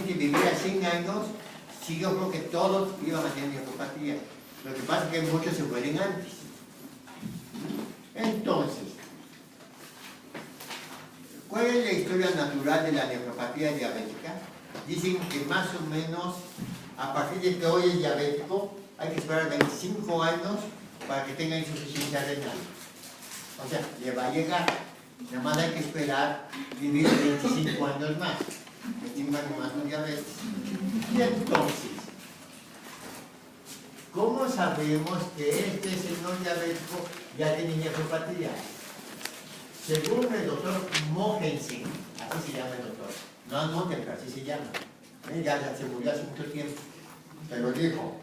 gente viviera 100 años, sí, yo creo que todos iban a tener nefropatía. Lo que pasa es que muchos se mueren antes. Entonces, ¿cuál es la historia natural de la nefropatía diabética? Dicen que más o menos, a partir de que hoy es diabético, hay que esperar 25 años para que tenga insuficiencia renal. O sea, le va a llegar. Nada más hay que esperar vivir 25 años más. 25 años más con diabetes. Y entonces, ¿cómo sabemos que este señor diabético ya tiene nefropatía? Según el doctor Mogensen, así se llama el doctor, no anoten, pero así se llama. Ya se murió hace mucho tiempo, pero dijo,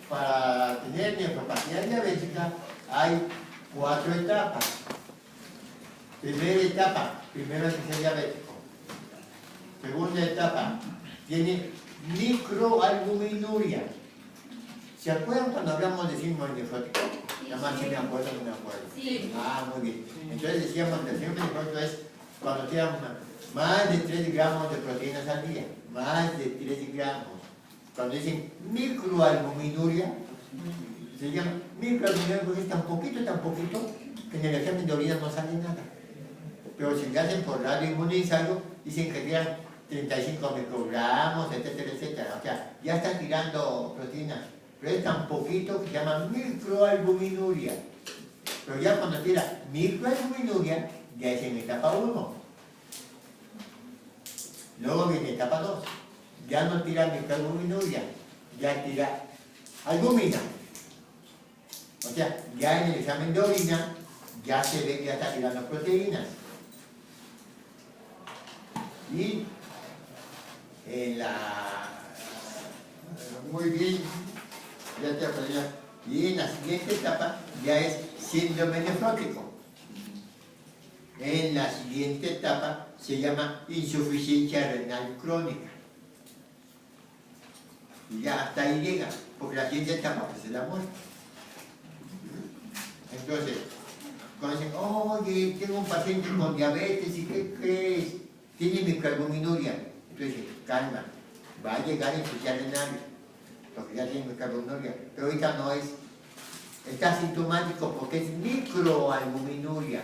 para tener nefropatía diabética hay 4 etapas. Primera etapa, primero es que sea diabético. Segunda etapa, tiene microalbuminuria. ¿Se acuerdan cuando hablamos de síndrome nefrótico? Nada más si me acuerdo, no me acuerdo. Sí. Ah, muy bien. Entonces decíamos que el síndrome nefrótico es cuando tienen más de 3 gramos de proteínas al día. Más de 3 gramos. Cuando dicen microalbuminuria, se llama microalbuminuria porque es tan poquito que en el examen de orina no sale nada. Pero si le hacen por radioinmunensayo, dicen que tiran 35 microgramos, etcétera, etcétera. O sea, ya están tirando proteínas. Pero es tan poquito que se llama microalbuminuria. Pero ya cuando tira microalbuminuria, ya es en etapa 1. Luego viene etapa 2. Ya no tira microalbuminuria, ya tira albúmina. O sea, ya en el examen de orina, ya se ve que ya está tirando proteínas. Y en la... Muy bien, ya te aprendí. Y en la siguiente etapa ya es síndrome nefrótico. En la siguiente etapa se llama insuficiencia renal crónica. Y ya hasta ahí llega, porque la siguiente etapa pues, es la muerte. Entonces, cuando dicen, oye, tengo un paciente con diabetes, ¿y qué crees? Tiene microalbuminuria. Entonces, calma, va a llegar a insuficiencia renal, porque ya tiene microalbuminuria, pero ahorita no es. Está sintomático porque es microalbuminuria.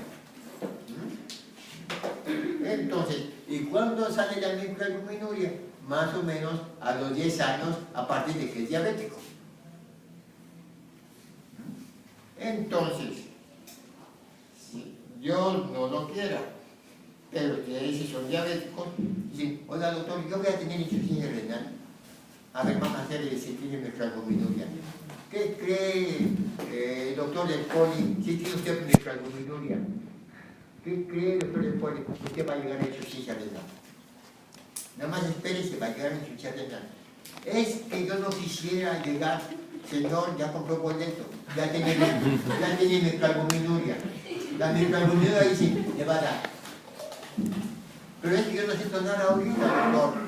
Entonces, ¿y cuándo sale la microalbuminuria? Más o menos a los 10 años a partir de que es diabético. Entonces, si Dios no lo quiera, pero que si son diabéticos, dicen, oiga doctor, yo voy a tener insuficiencia renal. A ver, vamos a hacerle si tiene microalbuminuria. ¿Qué cree, doctor del Poli, si tiene usted microalbuminuria? ¿Qué cree, doctor del Poli? Usted va a llegar a insuficiencia renal. Nada más espérese, va a llegar a insuficiencia renal. Es que yo no quisiera llegar, señor, ya compró boleto, ya tiene microalbuminuria. La microalbuminuria dice, le va a dar. Pero es que yo no siento nada ahorita, doctor.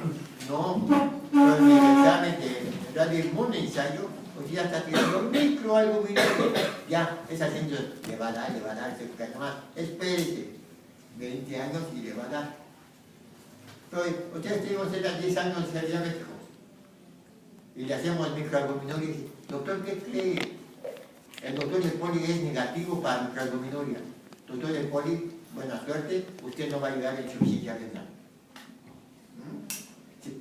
No, pero en el examen de radioinmunensayo, pues ya está tirando microalbuminuria. Ya, esa gente le va a dar, se queda nomás. Espérese, 20 años y le va a dar. Pero ustedes tienen que ser 10 años de ser diabético. Y le hacemos microalbuminuria y dice, doctor, ¿qué cree? El doctor del Poli es negativo para microalbuminuria. Doctor del Poli, buena suerte, usted no va a llegar a insuficiencia renal.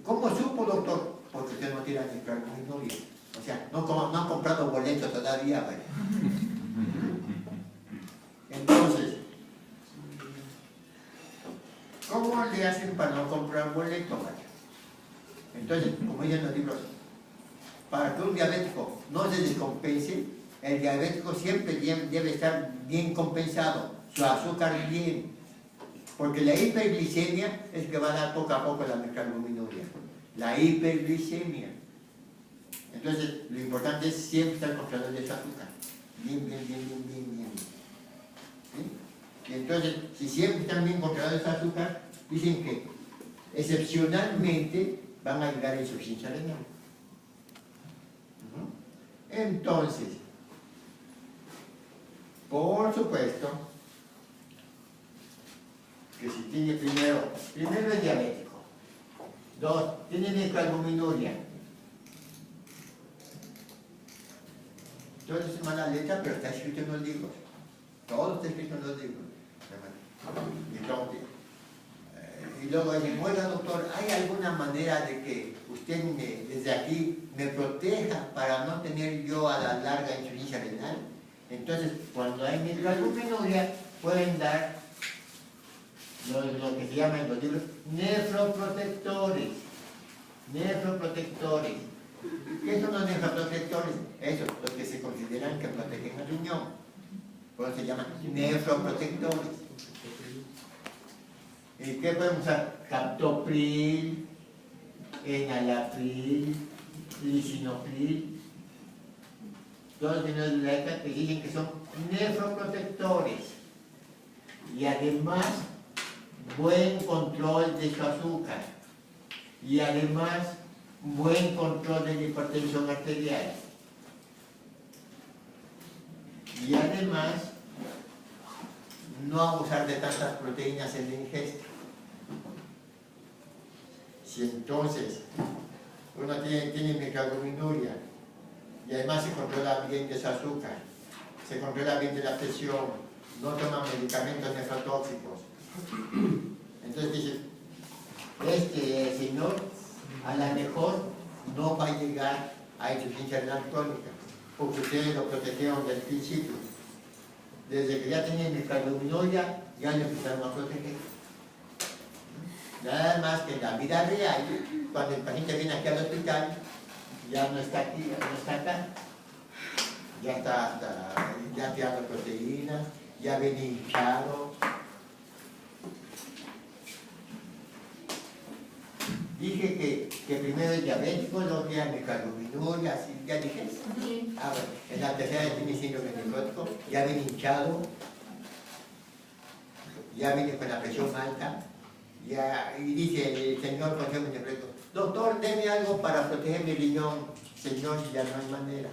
¿Cómo supo, doctor? Porque usted no tiene microalbuminuria. O sea, no han comprado boleto todavía, ¿vale? Entonces, ¿cómo le hacen para no comprar boleto, vaya? Entonces, como dicen los libros, para que un diabético no se descompense, el diabético siempre debe estar bien compensado, su azúcar bien, porque la hiperglicemia es que va a dar poco a poco la microalbuminuria. La hiperglicemia. Entonces, lo importante es siempre estar controlando ese azúcar. Bien. ¿Sí? Y entonces, si siempre están bien controlados ese azúcar, dicen que excepcionalmente van a llegar a insuficiencia renal. Entonces, por supuesto, que si tiene primero es diabético, 2, tiene microalbuminuria. Entonces es mala letra, pero está escrito en los libros. Todo está escrito en los libros. Entonces, y luego dicen, oiga doctor, ¿hay alguna manera de que usted desde aquí me proteja para no tener yo a la larga insuficiencia renal? Entonces, cuando hay microalbuminuria, pueden dar lo que se llama en los libros nefroprotectores. Nefroprotectores. ¿Qué son los nefroprotectores? Esos, los que se consideran que protegen el riñón. Por eso se llaman nefroprotectores. ¿Y qué podemos usar? Captopril, enalapril, lisinopril. Todos los de la ECA que dicen que son nefroprotectores. Y además, buen control de su azúcar. Y además, buen control de la hipertensión arterial. Y además, no abusar de tantas proteínas en la ingesta. Si entonces uno tiene microalbuminuria y además se controla bien de su azúcar, se controla bien de la presión, no toma medicamentos nefrotóxicos, entonces dice, este señor a lo mejor no va a llegar a insuficiencia renal crónica, porque ustedes lo protegieron desde el principio. Desde que ya tenía microalbuminuria, ya lo empezaron a proteger. Nada más que en la vida real, cuando el paciente viene aquí al hospital, ya no está aquí, ya no está acá. Ya te dado proteínas, ya viene hinchado. Dije que primero es diabético, luego tiene microalbuminuria, así, ¿ya dije? Sí. Ah, bueno, en la tercera tiene síndrome nefrótico, ya viene hinchado, ya viene con la presión alta, ya, y dice el señor con síndrome nefrótico, doctor, deme algo para proteger mi riñón. Señor, ya no hay manera,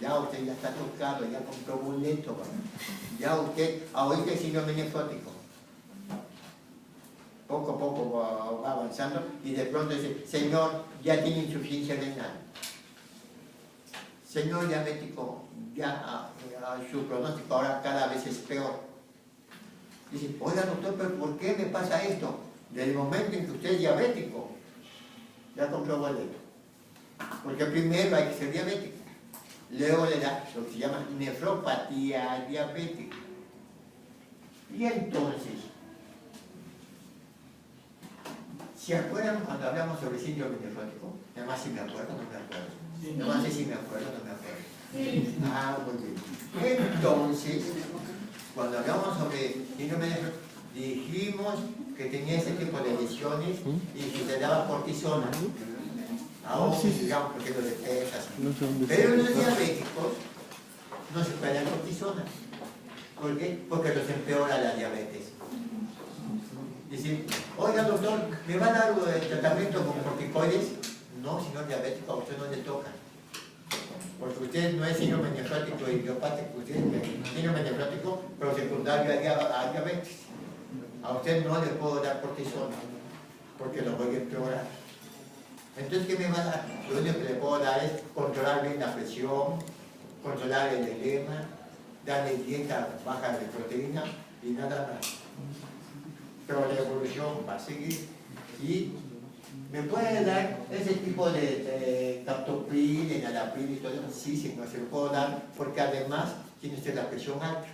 ya usted ya está tocado, ya compró boleto, ya usted, ahorita el síndrome nefrótico. Poco a poco va avanzando y de pronto dice, señor, ya tiene insuficiencia renal. Señor diabético, ya su pronóstico ahora cada vez es peor. Dice, oiga doctor, pero ¿por qué me pasa esto? Desde el momento en que usted es diabético, ya compró boleto. Porque primero hay que ser diabético. Luego le da lo que se llama nefropatía diabética. Y entonces, ¿se acuerdan cuando hablamos sobre síndrome nefrótico? Nada más si me acuerdo, no me acuerdo. Sí. Nada más si me acuerdo, no me acuerdo. Sí. Ah, muy bien. Entonces, cuando hablamos sobre síndrome nefrótico, dijimos que tenía ese tipo de lesiones y que te daba cortisona. Aún digamos porque lo detectas. Pero los diabéticos no se puede dar cortisona. ¿Por qué? Porque los empeora la diabetes. Decir, oiga doctor, ¿me va a dar tratamiento con corticoides? No, señor diabético, a usted no le toca. Porque usted no es síndrome nefrótico idiopático, usted es síndrome nefrótico, pero secundario a diabetes. A usted no le puedo dar cortisona, porque lo voy a empeorar. Entonces, ¿qué me va a dar? Lo único que le puedo dar es controlar bien la presión, controlar el edema, darle dieta baja de proteína y nada más. Pero la evolución va a seguir y me puede dar ese tipo de captopril, enalapril y todo eso. Sí, sí, no se lo puedo dar porque además tiene usted la presión alta.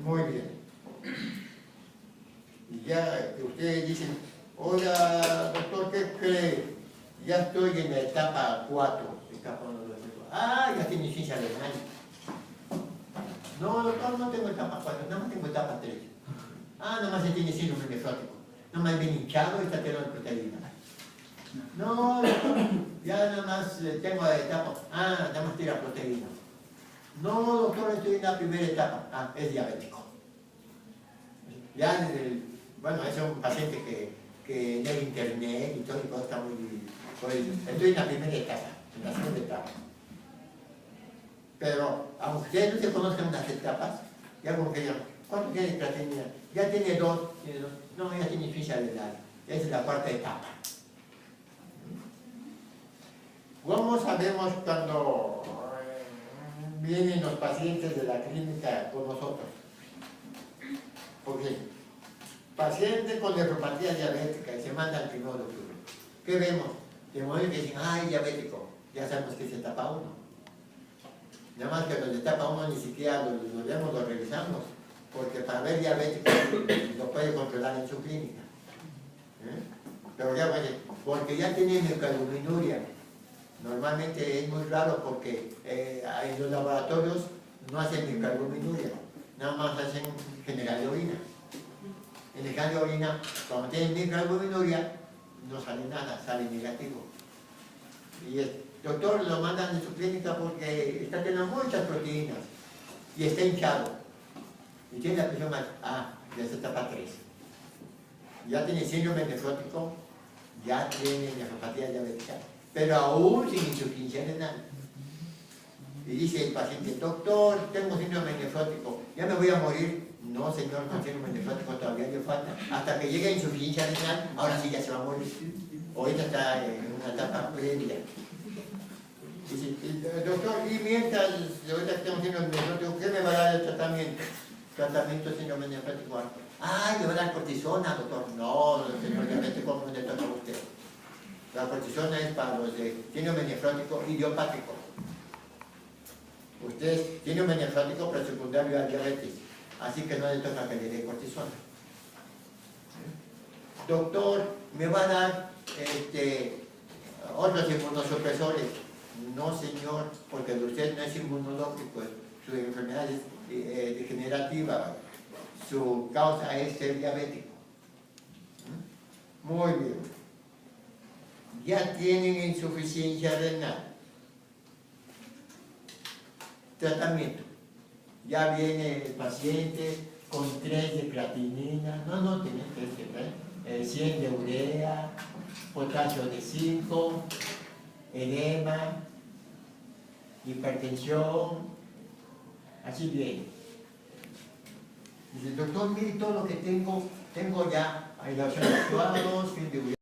Muy bien. Y ya ustedes dicen, oiga, doctor, ¿qué cree? Ya estoy en la etapa 4. Ya tiene insuficiencia renal. No, doctor, no tengo etapa 4, nada más tengo etapa 3. Nada más se tiene síndrome nefrótico. Nada más bien hinchado y está teniendo proteína. No, doctor, ya nada más tengo etapa. Nada más tira proteína. No, doctor, estoy en la primera etapa. Es diabético. Ya bueno, es un paciente que lee internet y todo está muy... Estoy en la primera etapa, en la segunda etapa. Pero, aunque ustedes no se conozcan las etapas, ya como que digan, ¿cuánto tiene creatinina? Ya tiene 2, no, ya tiene insuficiencia renal. Esa es la cuarta etapa. ¿Cómo sabemos cuando vienen los pacientes de la clínica con nosotros? Porque paciente con nefropatía diabética y se manda al 1 de octubre. ¿Qué vemos? De momento que dicen, ay, diabético, ya sabemos que se tapa uno. Nada más que donde tapa uno ni siquiera lo vemos, lo revisamos, porque para ver diabético lo puede controlar en su clínica. Pero ya puede, porque ya tiene microalbuminuria. Normalmente es muy raro porque en los laboratorios no hacen microalbuminuria, nada más hacen general de orina. En el general de orina, cuando tienen microalbuminuria, no sale nada, sale negativo. Y el doctor lo mandan de su clínica porque está teniendo muchas proteínas y está hinchado. Y tiene la presión más, ya se etapa 3. Ya tiene síndrome nefrótico, ya tiene nefropatía diabética, pero aún sin insuficiencia renal. Y dice el paciente, doctor, tengo síndrome nefrótico, ¿ya me voy a morir? No, señor, con síndrome nefrótico todavía le falta. Hasta que llegue a insuficiencia renal, ahora sí ya se va a morir. Ahorita está en una etapa previa. Dice, doctor, y mientras ahorita que tengo síndrome nefrótico, ¿qué me va a dar el tratamiento? Tratamiento de síndrome nefrótico. Le va a dar cortisona, doctor. No, señor diabético, no le toca a usted. La cortisona es para los de síndrome nefrótico idiopático. Usted tiene un nefrótico presecundario a diabetes, así que no le toca que le dé cortisona. Doctor, ¿me va a dar otros inmunosupresores? No, señor, porque usted no es inmunológico, su enfermedad es degenerativa, su causa es ser diabético. Muy bien. Ya tienen insuficiencia renal. Tratamiento. Ya viene el paciente con 3 de creatinina, no tiene 3 de 100 de urea, potasio de 5, edema, hipertensión, así viene. Dice, doctor, mire todo lo que tengo ya aislación de actuados, fin de urea.